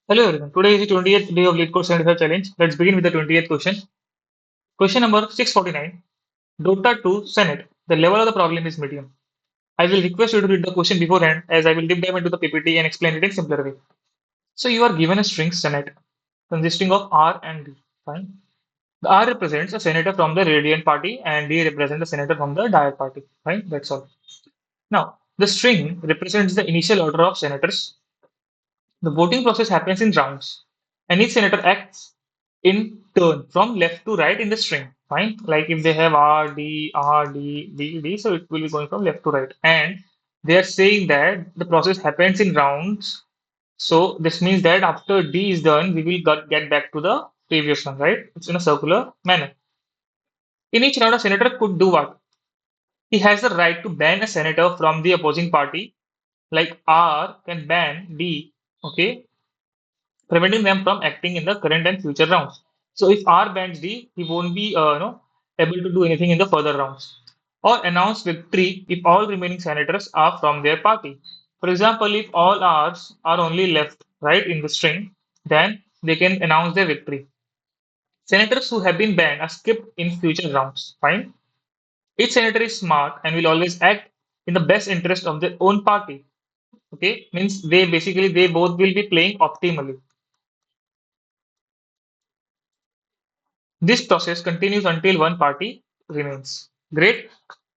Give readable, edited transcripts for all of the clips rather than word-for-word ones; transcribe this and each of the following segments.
Hello everyone. Today is the 20th day of Leetcode 75 challenge. Let's begin with the 20th question. Question number 649. Dota2 Senate. The level of the problem is medium. I will request you to read the question beforehand as I will deep dive into the PPT and explain it in simpler way. So you are given a string Senate consisting of R and D. Fine. The R represents a senator from the Radiant party and D represents a senator from the Diet party. Fine. That's all. Now, the string represents the initial order of senators. The voting process happens in rounds, and each senator acts in turn from left to right in the string. Fine. Like if they have R, D, R, D, D, D, so it will be going from left to right. And they are saying that the process happens in rounds. So this means that after D is done, we will get back to the previous one, right? It's in a circular manner. In each round, a senator could do what? He has the right to ban a senator from the opposing party, like R can ban D, okay, preventing them from acting in the current and future rounds. So if R bans D, he won't be able to do anything in the further rounds. Or announce victory if all remaining senators are from their party. For example, if all R's are only left right in the string, then they can announce their victory. Senators who have been banned are skipped in future rounds. Fine. Each senator is smart and will always act in the best interest of their own party. Okay, means they both will be playing optimally. This process continues until one party remains. Great.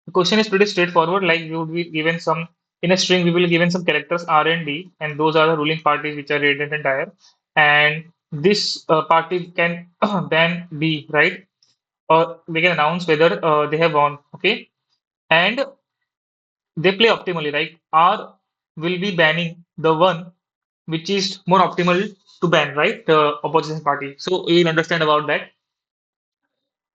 The question is pretty straightforward. Like we would be given some in a string, we will be given some characters R and D, and those are the ruling parties which are Radiant and Dire. And this party can ban B, right? Or they can announce whether they have won. Okay, and they play optimally. Like R will be banning the one which is more optimal to ban, right? The opposition party. So you'll understand about that.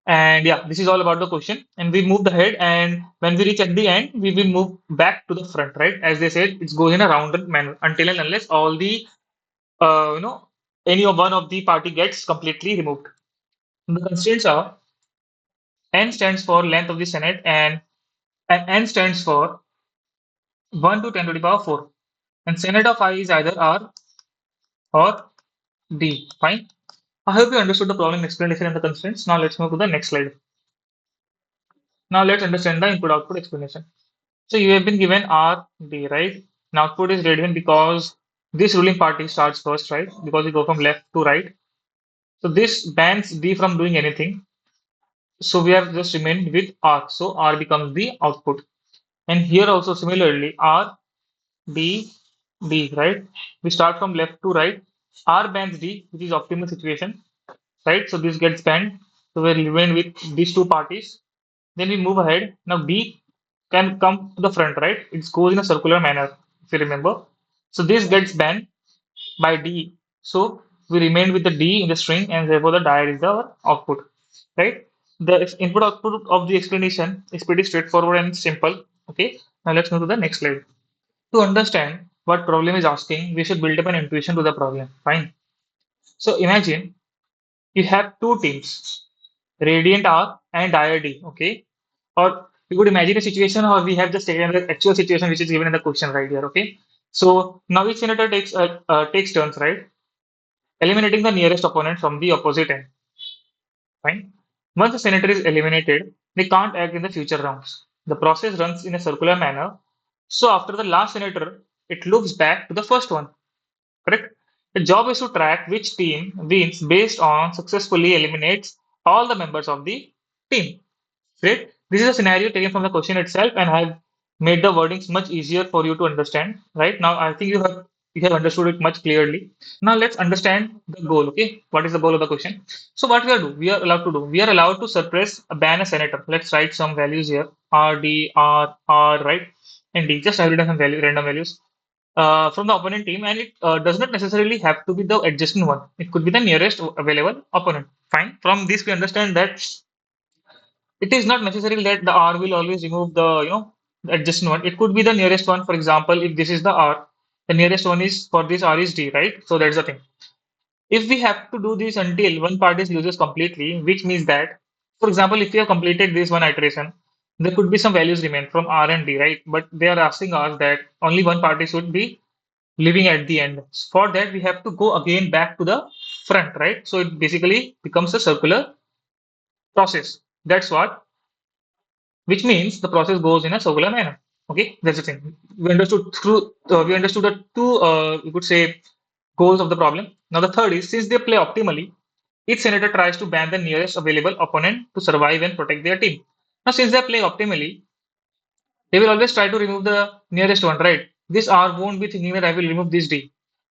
And yeah, this is all about the question. And we moved ahead, and when we reach at the end, we will move back to the front, right? As they said, it goes in a rounded manner until and unless all the, uh, you know, any of one of the party gets completely removed. The constraints are n stands for length of the Senate, and n stands for 1 to 10 to the power 4. And Senate of I is either R or D. Fine. I hope you understood the problem explanation and the constraints. Now let's move to the next slide. Now let's understand the input output explanation. So you have been given R, D, right? Now output is radian because this ruling party starts first, right? Because we go from left to right. So this bans D from doing anything. So we have just remained with R. So R becomes the output. And here also similarly R, D, D, right? We start from left to right. R bans D, which is optimal situation, right? So this gets banned. So we remain with these two parties. Then we move ahead. Now D can come to the front, right? It goes in a circular manner, if you remember. So this gets banned by D. So we remain with the D in the string, and therefore the diode is our output, right? The input output of the explanation is pretty straightforward and simple. Okay. Now let's move to the next slide. To understand what problem is asking, we should build up an intuition to the problem. Fine. So imagine you have two teams, Radiant R and Dire D. Okay. Or we could imagine a situation, or we have just taken the actual situation which is given in the question right here. Okay. So now each senator takes turns, right? Eliminating the nearest opponent from the opposite end. Fine. Once the senator is eliminated, they can't act in the future rounds. The process runs in a circular manner. So after the last senator, it loops back to the first one. Correct? The job is to track which team wins based on successfully eliminates all the members of the team. Great. This is a scenario taken from the question itself, and I have made the wordings much easier for you to understand. Right now, I think you have understood it much clearly. Now let's understand the goal. Okay, what is the goal of the question? So what we are allowed to do. We are allowed to suppress a ban a senator. Let's write some values here. R D R R right, and D. Just write down some value, random values from the opponent team, and it does not necessarily have to be the adjacent one. It could be the nearest available opponent. Fine. From this, we understand that it is not necessary that the R will always remove the adjacent one. It could be the nearest one. For example, if this is the R, the nearest one is for this R is D, right? So that's the thing. If we have to do this until one party loses completely, which means that, for example, if we have completed this one iteration, there could be some values remain from R and D, right? But they are asking us that only one party should be leaving at the end. For that, we have to go again back to the front, right? So it basically becomes a circular process. That's what, which means the process goes in a circular manner. Okay, that's the thing. We understood the two, you could say, goals of the problem. Now the third is, since they play optimally, each senator tries to ban the nearest available opponent to survive and protect their team. Now, since they play optimally, they will always try to remove the nearest one, right? This R won't be thinking that I will remove this D,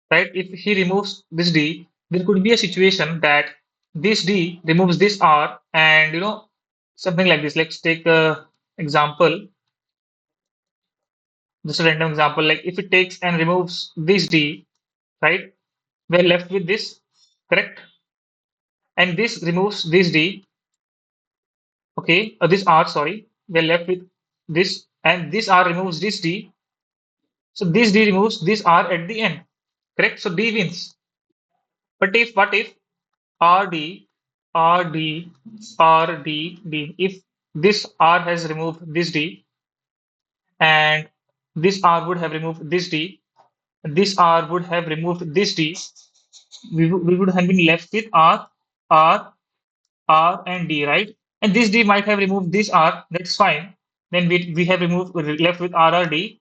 right? If he removes this D, there could be a situation that this D removes this R, and something like this. Let's take a example, just a random example. Like if it takes and removes this D, right? We're left with this, correct? And this removes this D, okay? This R, sorry. We're left with this, and this R removes this D. So this D removes this R at the end, correct? So D wins. But if what if RD, RD, RD, D. If this R has removed this D and this R would have removed this D, this R would have removed this D, we would have been left with R, R, and D, right? And this D might have removed this R, that's fine. Then we have removed, we're left with RRD,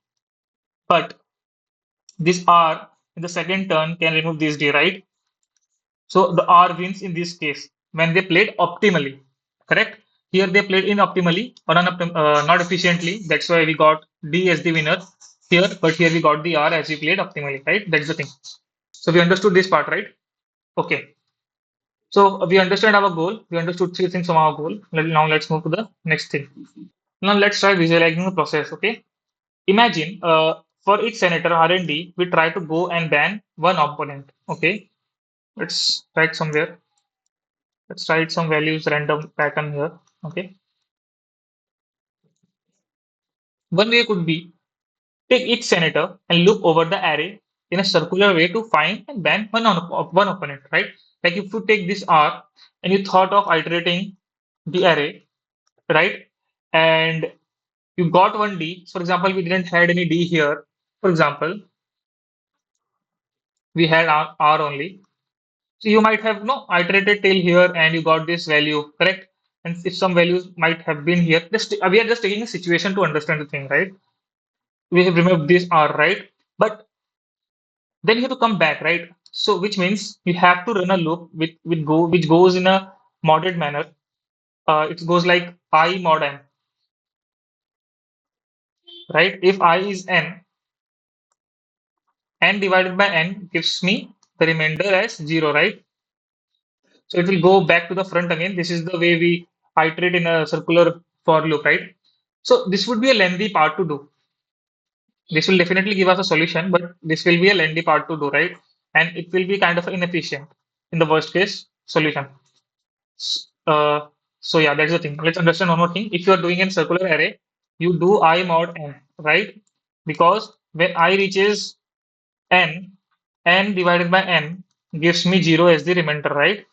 but this R in the second turn can remove this D, right? So the R wins in this case when they played optimally, correct? Here they played inoptimally or not efficiently. That's why we got D as the winner here, but here we got the R as we played optimally, right? That's the thing. So we understood this part, right? Okay. So we understand our goal. We understood three things from our goal. Now let's move to the next thing. Now let's try visualizing the process. Okay. Imagine for each senator R&D, we try to go and ban one opponent. Okay. Let's write somewhere. Let's write some values random pattern here. Okay. One way could be take each senator and look over the array in a circular way to find and ban one opponent, right? Like if you take this R and you thought of iterating the array, right? And you got one D. For example, we didn't had any D here. For example, we had R only. So you might have no iterated till here and you got this value, correct? And if some values might have been here, just we are just taking a situation to understand the thing, right? We have removed this R, right? But then you have to come back, right? So which means you have to run a loop which goes in a modded manner. It goes like I mod n, right? If I is n divided by n gives me the remainder as 0, right? So it will go back to the front again. This is the way we iterate in a circular for loop, right? So this would be a lengthy part to do. This will definitely give us a solution, but this will be a lengthy part to do, right? And it will be kind of inefficient in the worst case solution. Uh, so yeah, that's the thing. Let's understand one more thing. If you are doing a circular array, you do I mod n, right? Because when I reaches n, n divided by n gives me 0 as the remainder, right?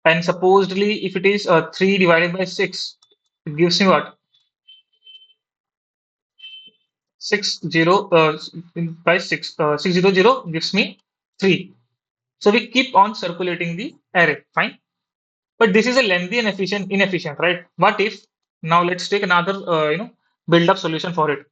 And supposedly, if it is 3 divided by 6, it gives me what? 6 0 by 6, 600 gives me 3. So we keep on circulating the array, fine. But this is a lengthy and inefficient, right? What if now let's take another build up solution for it.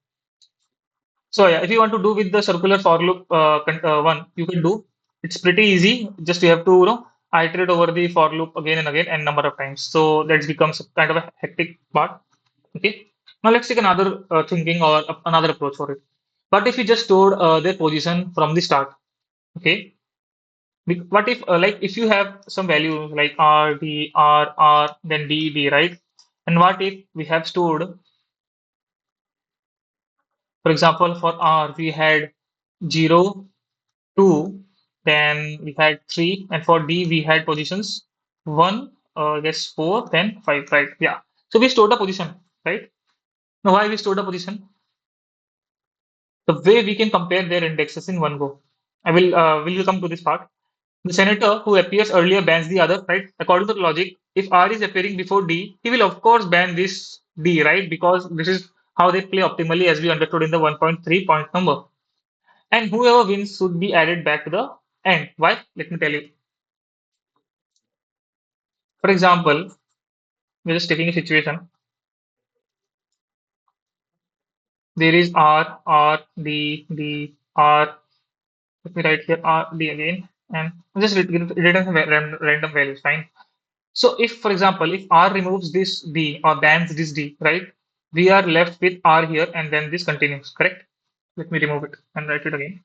So yeah, if you want to do with the circular for loop one, you can do. It's pretty easy. Just you have to iterate over the for loop again and again and number of times. So that becomes kind of a hectic part. Okay. Now let's take another thinking or another approach for it. What if we just stored their position from the start? Okay. What if like if you have some value like R D R R then D D, right? And what if we have stored, for example, for R we had 0, 2, then we had 3, and for D we had positions 1, I guess 4, then 5, right? Yeah. So we stored a position, right? Now why we stored a position? The way we can compare their indexes in one go. I will come to this part. The senator who appears earlier bans the other, right? According to the logic, if R is appearing before D, he will of course ban this D, right? Because this is how they play optimally as we understood in the 1.3 point number. and whoever wins should be added back to the end. Why? Let me tell you. For example, we're just taking a situation. There is R, R, D, D, R. Let me write here R, D again, and just return some random values. Fine. So if, for example, if R removes this D or bans this D, right? We are left with R here, and then this continues. Correct? Let me remove it and write it again.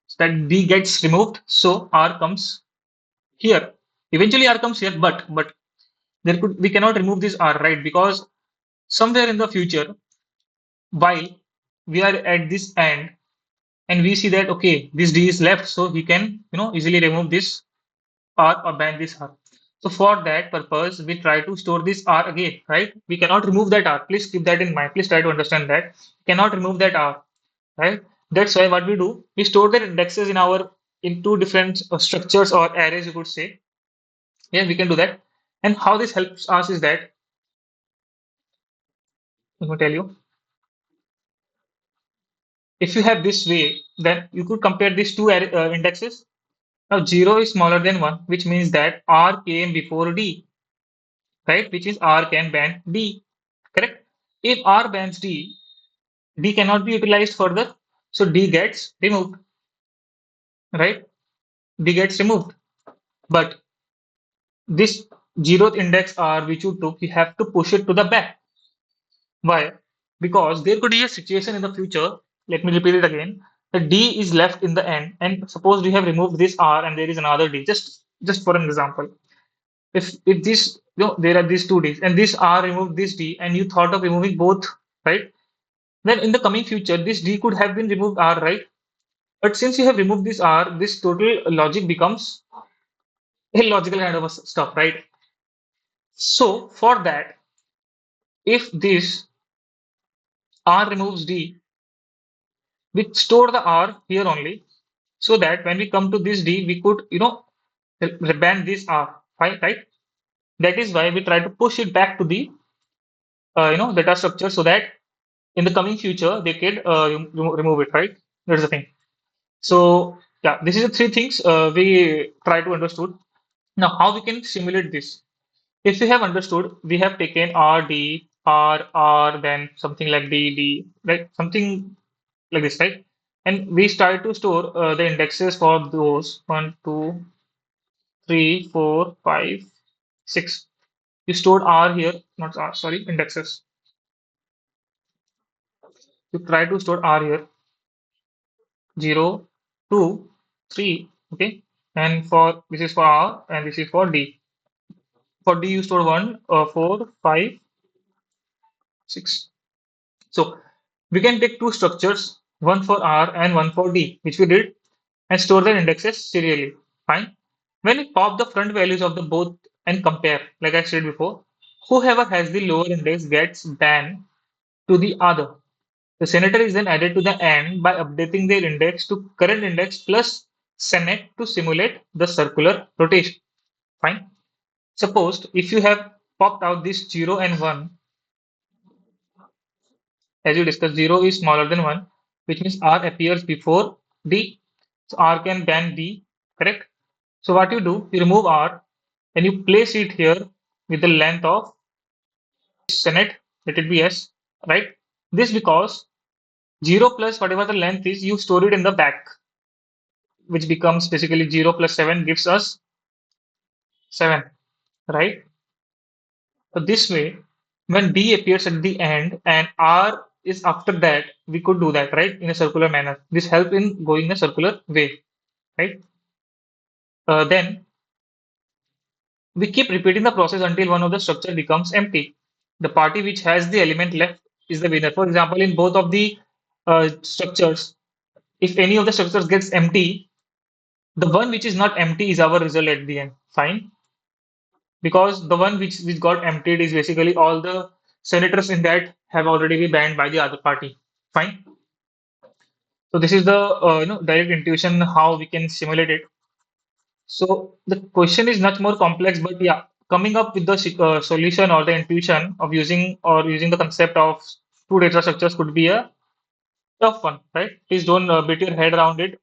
So that D gets removed, so R comes here. Eventually, R comes here, but there could we cannot remove this R, right? Because somewhere in the future, while we are at this end and we see that okay, this D is left, so we can easily remove this R or ban this R. So for that purpose, we try to store this R again, right? We cannot remove that R. Please keep that in mind. Please try to understand that. We cannot remove that R, right? That's why what we do, we store the indexes in two different structures or arrays, you could say. Yeah, we can do that. And how this helps us is that, let me tell you, if you have this way, then you could compare these two indexes. Now 0 is smaller than 1, which means that R came before D, right? Which is R can ban D, correct? If R bans D, D cannot be utilized further, so D gets removed, right? D gets removed. But this zeroth index R which you took, you have to push it to the back. Why? Because there could be a situation in the future, let me repeat it again, the D is left in the end, and suppose we have removed this R and there is another D, just for an example. If this there are these two Ds and this R removed this D and you thought of removing both, right? Then in the coming future, this D could have been removed R, right? But since you have removed this R, this total logic becomes illogical kind of a stuff, right? So for that, if this R removes D, we store the R here only, so that when we come to this D, we could, ban this R, right? Right? That is why we try to push it back to the, data structure, so that in the coming future they can remove it, right? That's the thing. So yeah, this is the three things we try to understood. Now, how we can simulate this? If we have understood, we have taken R, D, R, R, then something like D, D, right? Something like this, right? And we start to store the indexes for those one, two, three, four, five, six. You stored R here, not R, sorry, indexes. You try to store R here, 0, 2, 3, okay? And for this is for R and this is for D. For D, you store 1, 4, 5, 6. So we can take two structures, one for R and one for D, which we did, and store their indexes serially. Fine. When we pop the front values of the both and compare, like I said before, whoever has the lower index gets banned to the other. The senator is then added to the end by updating their index to current index plus senate to simulate the circular rotation. Fine. Suppose if you have popped out this 0 and 1, as you discussed, 0 is smaller than 1, which means R appears before D. So R can ban D, correct? So what you do, you remove R and you place it here with the length of Senate, let it be S, right? This because 0 plus whatever the length is, you store it in the back, which becomes basically 0 plus 7 gives us 7, right? So this way, when D appears at the end and R is after that, we could do that, right? In a circular manner. This help in going in a circular way, right? Then we keep repeating the process until one of the structure becomes empty. The party which has the element left is the winner. For example, in both of the structures, if any of the structures gets empty, the one which is not empty is our result at the end. Fine, because the one which got emptied is basically all the senators in that have already been banned by the other party. Fine. So this is the direct intuition how we can simulate it. So the question is much more complex, but yeah, coming up with the solution or the intuition of using the concept of two data structures could be a tough one, right? Please don't beat your head around it.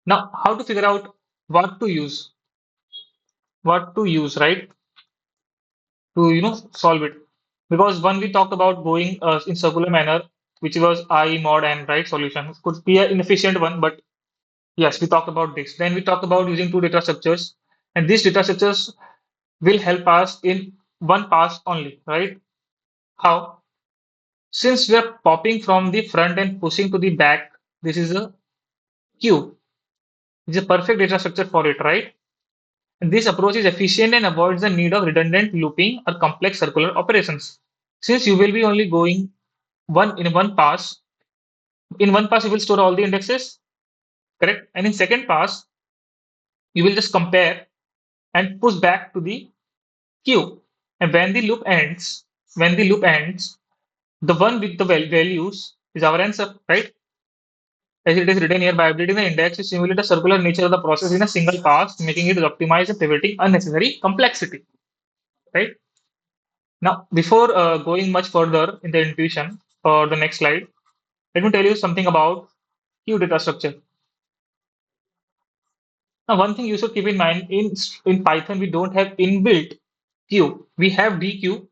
Now, how to figure out what to use, right? To solve it. Because when we talked about going in circular manner, which was I mod and right solution, could be an inefficient one, but yes, we talked about this. Then we talked about using two data structures, and these data structures will help us in one pass only, right? How? Since we are popping from the front and pushing to the back, this is a queue. It's a perfect data structure for it, right? And this approach is efficient and avoids the need of redundant looping or complex circular operations. Since you will be only going in one pass you will store all the indexes, correct? And in second pass, you will just compare and push back to the queue. And when the loop ends, the one with the values is our answer, right? As it is written here, by updating the index, you simulate the circular nature of the process in a single pass, making it optimize and preventing unnecessary complexity, right? Now, before going much further in the intuition for the next slide, let me tell you something about queue data structure. Now, one thing you should keep in mind in Python, we don't have inbuilt queue. We have DQ,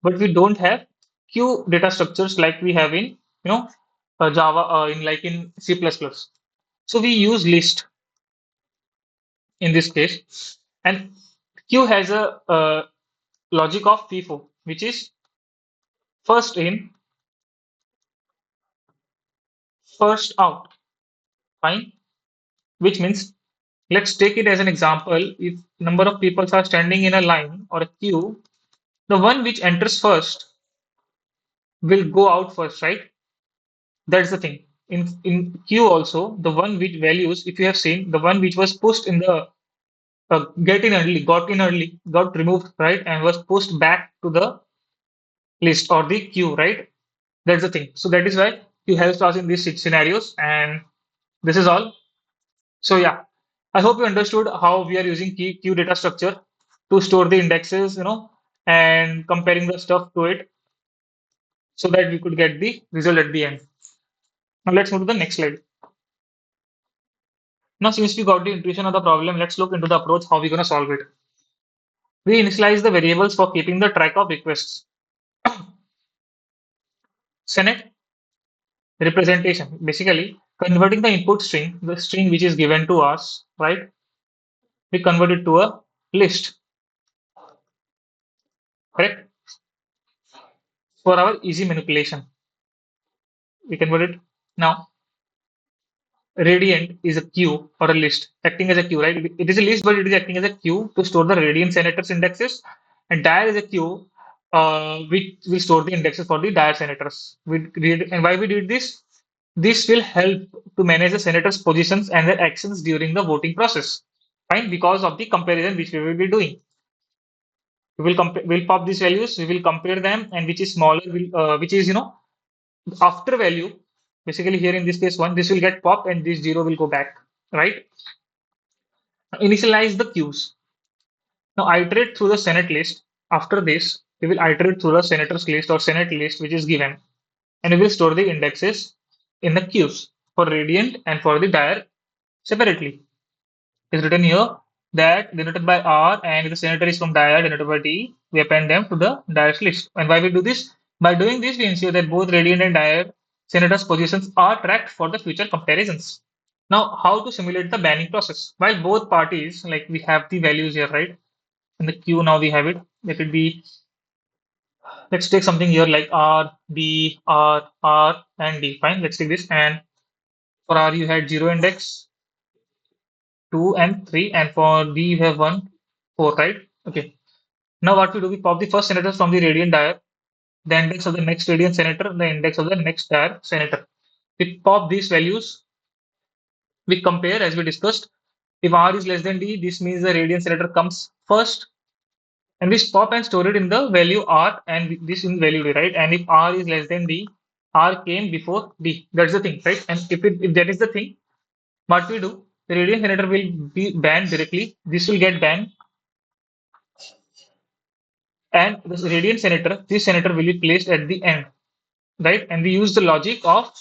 but we don't have queue data structures like we have in Java in like in C++. So we use list in this case, and queue has a logic of FIFO, which is first in, first out. Fine, which means let's take it as an example. If number of people are standing in a line or a queue, the one which enters first will go out first, right? That's the thing. In queue also, the one which values, if you have seen, the one which was pushed in the got in early, got removed, right, and was pushed back to the list or the queue, right? That's the thing. So that is why queue helps us in these six scenarios, and this is all. So yeah, I hope you understood how we are using queue data structure to store the indexes, and comparing the stuff to it so that we could get the result at the end. Now let's move to the next slide. Now, since we got the intuition of the problem, let's look into the approach how we're going to solve it. We initialize the variables for keeping the track of requests. Senate representation, basically converting the input string, the string which is given to us, right? We convert it to a list, correct? For our easy manipulation, we convert it. Now, radiant is a queue or a list, acting as a queue, right? It is a list, but it is acting as a queue to store the radiant senators indexes, and dir is a queue which will store the indexes for the dir senators. And why we did this? This will help to manage the senators' positions and their actions during the voting process. Fine, because of the comparison which we will be doing. We'll pop these values, we will compare them, and which is smaller, which is after value, basically here in this case one, this will get popped and this zero will go back, right? Initialize the queues. Now iterate through the Senate list. After this, we will iterate through the senators list or Senate list which is given, and we will store the indexes in the queues for radiant and for the dire separately. It's written here that denoted by R, and if the senator is from dire denoted by T, we append them to the dire's list. And why we do this? By doing this, we ensure that both radiant and dire senators' positions are tracked for the future comparisons. Now, how to simulate the banning process? While both parties, like we have the values here, right? In the queue, now we have it. Let it be, let's take something here like R, B, R, and D. Fine, let's take this. And for R, you had 0 index, 2, and 3. And for D, you have 1, 4, right? Okay. Now what we do, we pop the first senator from the radiant dire, the index of the next radiant senator, the index of the next dire senator. We pop these values, we compare as we discussed. If R is less than D, this means the radiant senator comes first, and we pop and store it in the value R and this in value D, right? And if R is less than D, R came before D. That's the thing, right? And if that is the thing, what we do, the radiant senator will be banned directly. This will get banned. And this radiant senator, this senator will be placed at the end, right? And we use the logic of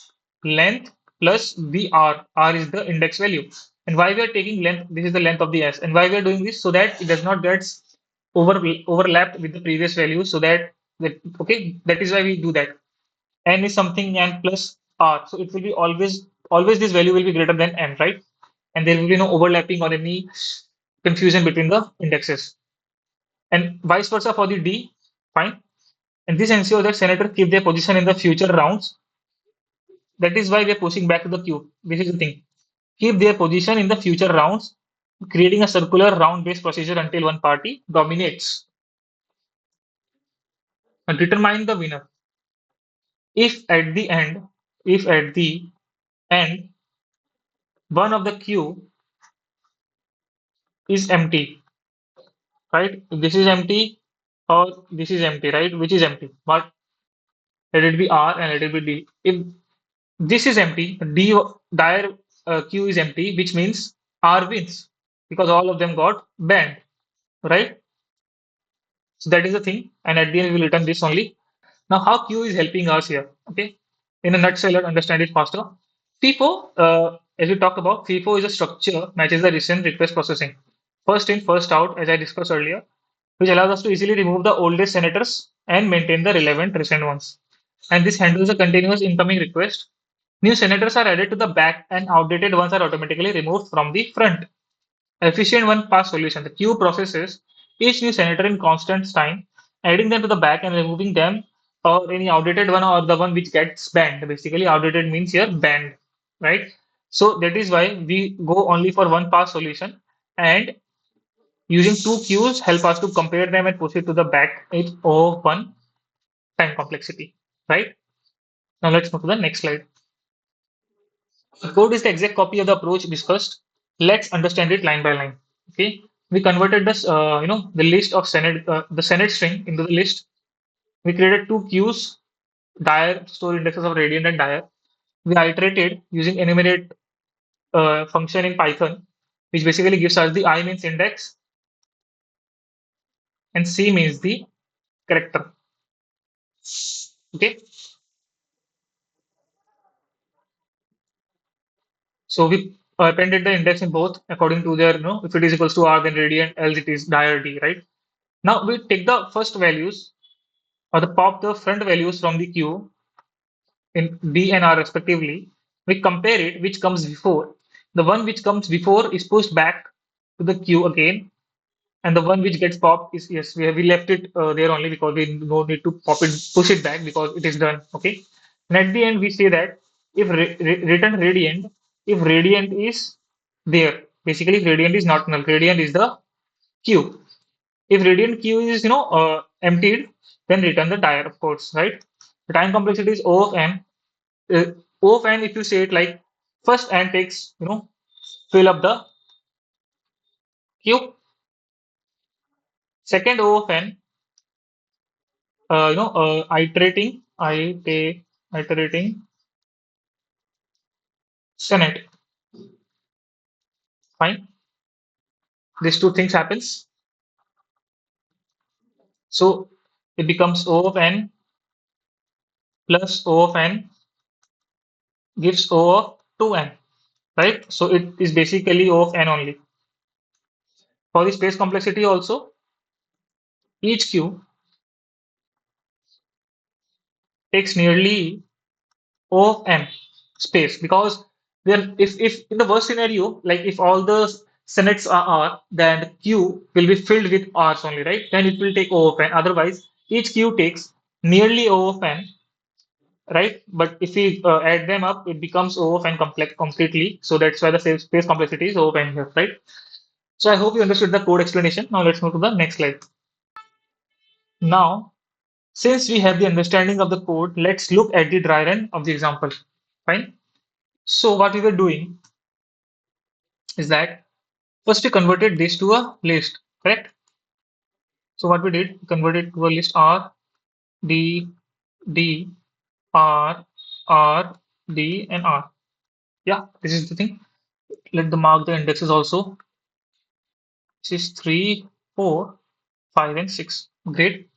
length plus the r. R is the index value. And why we are taking length? This is the length of the s. And why we are doing this? So that it does not get overlapped with the previous value. So that okay, that is why we do that. N is something n plus r. So it will be always this value will be greater than n, right? And there will be no overlapping or any confusion between the indexes. And vice versa for the D, fine. And this ensures that senator keep their position in the future rounds. That is why we are pushing back to the queue. This is the thing. Keep their position in the future rounds, creating a circular round-based procedure until one party dominates. And determine the winner. If at the end, if at the end one of the queue is empty, right? This is empty or this is empty, right? Which is empty? But let it be R and let it be D. If this is empty, D dire queue is empty, which means R wins because all of them got banned, right? So that is the thing. And at the end, we will return this only. Now, how Q is helping us here? Okay. In a nutshell, let's understand it faster. FIFO, as we talked about, FIFO is a structure matches the recent request processing. First in, first out, as I discussed earlier, which allows us to easily remove the oldest senators and maintain the relevant recent ones. And this handles a continuous incoming request. New senators are added to the back and outdated ones are automatically removed from the front. Efficient one-pass solution. The queue processes each new senator in constant time, adding them to the back and removing them or any outdated one or the one which gets banned. Basically, outdated means here banned, right? So that is why we go only for one-pass solution, and using two queues help us to compare them and push it to the back each of one time complexity, right? Now let's move to the next slide. The code is the exact copy of the approach discussed. Let's understand it line by line. Okay, we converted this, the list of Senate, the Senate string into the list. We created two queues, dire store indexes of radiant and dire. We iterated using enumerate function in Python, which basically gives us the I means index and C means the character. Okay, so we appended the index in both according to their, if it is equals to R, then radiant, else it is dire D, right? Now we take the first values or the pop the front values from the queue in D and R respectively. We compare it which comes before. The one which comes before is pushed back to the queue again, and the one which gets popped is yes, we left it there only because we no need to pop it push it back because it is done. Okay, and at the end we say that if return radiant, if radiant is there, basically if radiant is not null, radiant is the queue. If radiant queue is emptied, then return the tire, of course, right? The time complexity is O of n. O of n, if you say it like first n takes, fill up the queue. Second O of n, iterating Senate. Fine. These two things happens. So it becomes O of n plus O of n gives O of 2n, right? So it is basically O of n only. For the space complexity also, each queue takes nearly O of n space because there if in the worst scenario, like if all the senates are R, then the queue will be filled with R's only, right? Then it will take O of n. Otherwise, each queue takes nearly O of n, right? But if we add them up, it becomes O of n complex completely. So that's why the space complexity is O of n here, right? So I hope you understood the code explanation. Now let's move to the next slide. Now, since we have the understanding of the code, let's look at the dry run of the example. Fine. So what we were doing is that first we converted this to a list, correct? So what we did, we converted to a list R, D, D, R, R, D, and R. Yeah, this is the thing. Let the mark the indexes also. This is 3, 4, 5, and 6. Great.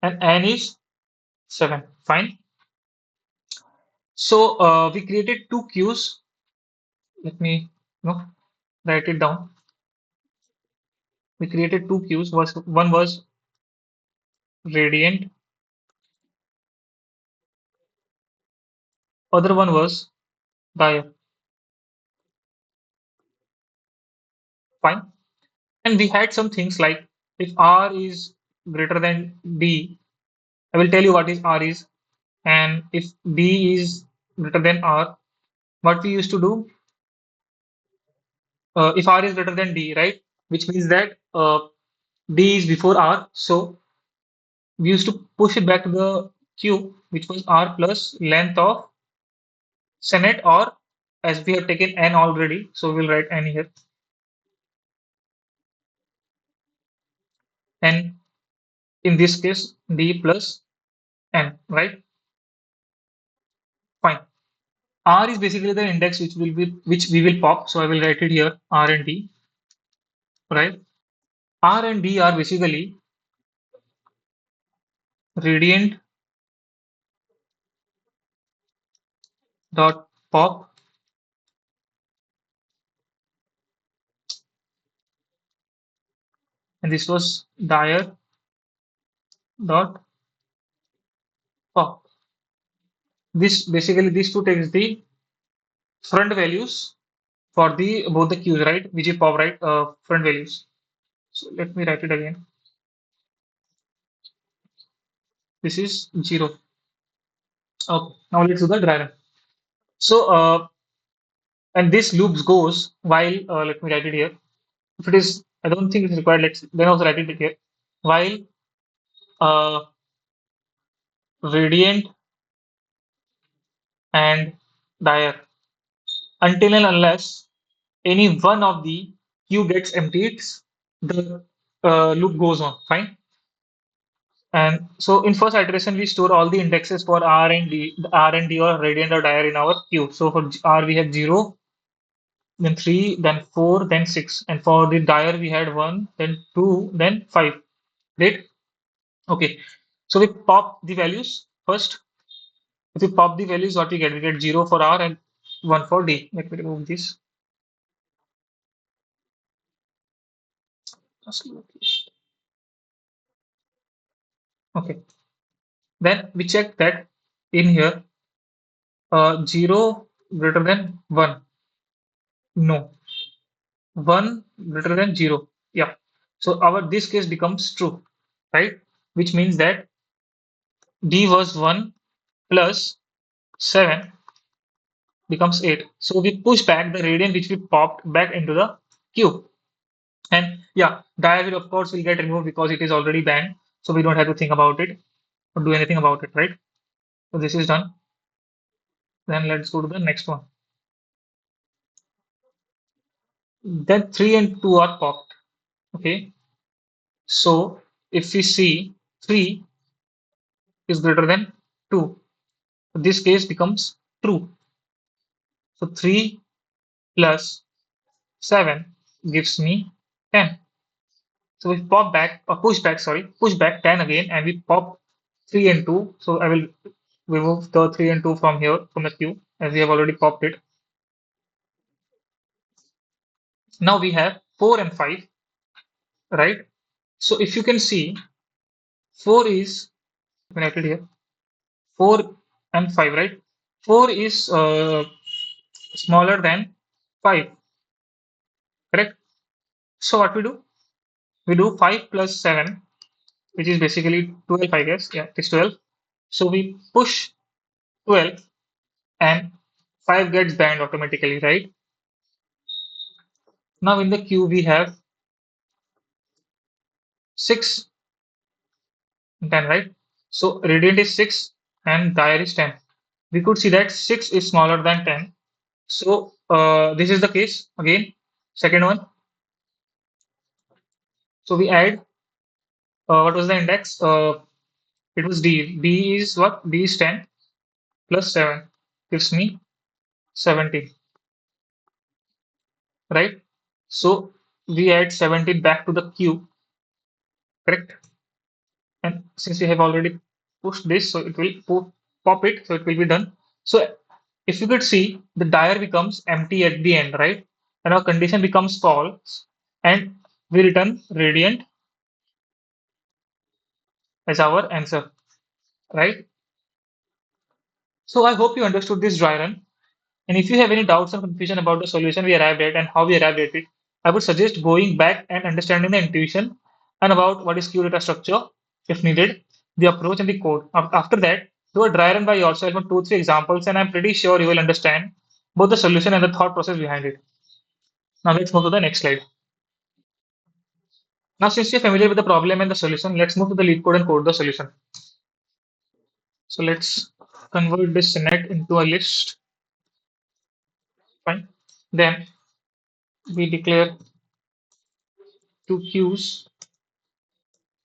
and n is 7. Fine. So we created two queues. Let me write it down. We created two queues. One was radiant, other one was dire. Fine. And we had some things like if R is greater than D, I will tell you what is R is. And if D is greater than R, what we used to do, if R is greater than D, right? Which means that D is before R. So we used to push it back to the queue, which was R plus length of Senate, or as we have taken N already, so we'll write N here. And in this case, D plus N, right? Fine. R is basically the index which we will pop. So I will write it here, R and D, right? R and D are basically radiant dot pop, and this was dire dot pop. This basically these two takes the front values for the both the queues, right? Which is pop, right? Front values. So let me write it again. This is 0. Okay. Now let's do the dry run. So and this loops goes while let me write it here. If it is, I don't think it's required. Let's then also write it here. While uh, radiant and dire, until and unless any one of the queue gets emptied, the loop goes on. Fine. And so in first iteration, we store all the indexes for R and D, R and D or radiant or dire in our queue. So for R, we have 0, then 3, then 4, then 6. And for the dire, we had 1, then 2, then 5. Great. Okay. So we pop the values first. If we pop the values, what we get? We get 0 for R and 1 for D. Let me remove this. Okay. Then we check that in here, 0 greater than 1. No. 1 greater than 0. Yeah. So our this case becomes true, right? Which means that D was 1 plus 7 becomes 8. So we push back the radian which we popped back into the queue. And yeah, dia will of course will get removed because it is already banned. So we don't have to think about it or do anything about it, right? So this is done. Then let's go to the next one. Then 3 and 2 are popped. Okay. So if we see 3 is greater than 2, this case becomes true. So 3 plus 7 gives me 10. So we pop back or push back, sorry, push back 10 again and we pop 3 and 2. So I will remove the 3 and 2 from here from the queue as we have already popped it. Now we have 4 and 5, right? So if you can see, 4 is connected here, 4 and 5, right? 4 is smaller than 5, correct? So what we do? We do 5 plus 7, which is basically 12, I guess. Yeah, it's 12. So we push 12 and 5 gets banned automatically, right? Now in the queue we have 6 and 10, right? So radiant is 6 and dire is 10. We could see that 6 is smaller than 10. So this is the case again. Second one. So we add what was the index? It was D. D is what? D is 10 plus 7 gives me 17, right? So we add 17 back to the queue, correct? And since we have already pushed this, so it will pop it, so it will be done. So if you could see, the dire becomes empty at the end, right? And our condition becomes false, and we return radiant as our answer, right? So I hope you understood this dry run. And if you have any doubts or confusion about the solution we arrived at and how we arrived at it, I would suggest going back and understanding the intuition and about what is queue data structure, if needed, the approach and the code. After that, do a dry run by yourself on 2, 3 examples, and I'm pretty sure you will understand both the solution and the thought process behind it. Now let's move to the next slide. Now, since you're familiar with the problem and the solution, let's move to the lead code and code the solution. So let's convert this net into a list. Fine. Then we declare two queues,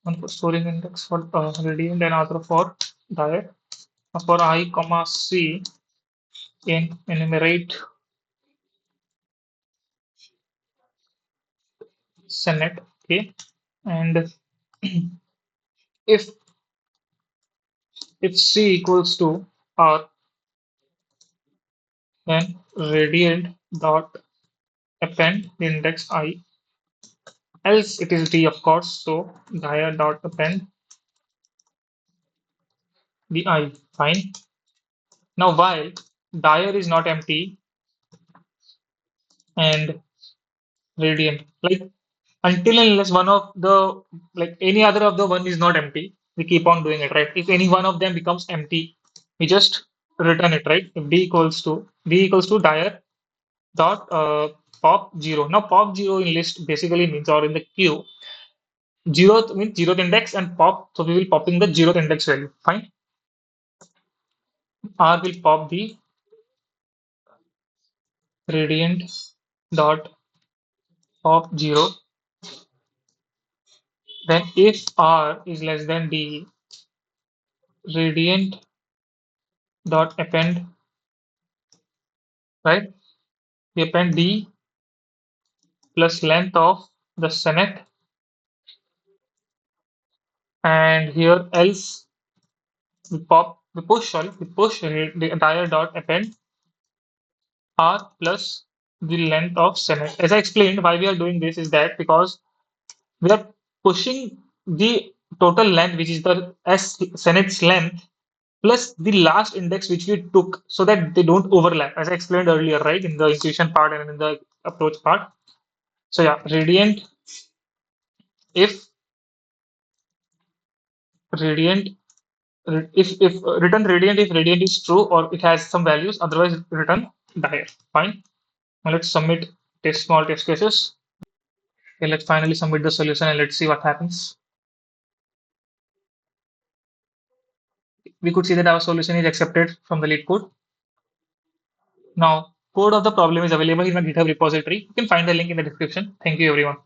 one for storing index for gradient and other for diet. For I comma c in enumerate senet. Okay, and if c equals to r, then radiant dot append the index I, else it is d, of course. So dia dot append the I. Fine. Now while dir is not empty and radiant, like until and unless one of the, like any other of the one is not empty, we keep on doing it, right? If any one of them becomes empty, we just return it, right? If d equals to dir dot pop 0. Now pop 0 in list basically means, or in the queue, 0th means 0th index, and pop, so we will popping the 0th index value. Fine. R will pop the radiant dot pop 0. Then if R is less than d, radiant dot append, right? We append d plus length of the senet, and here else we push the entire dot append r plus the length of senet. As I explained, why we are doing this is that because we are pushing the total length, which is the s senet's length, plus the last index which we took, so that they don't overlap, as I explained earlier, right, in the intuition part and in the approach part. So yeah, radiant if radiant if return radiant if radiant is true or it has some values, otherwise return dire. Fine. Now let's submit test small test cases. Okay, let's finally submit the solution and let's see what happens. We could see that our solution is accepted from the lead code. Now, code of the problem is available in my GitHub repository. You can find the link in the description. Thank you, everyone.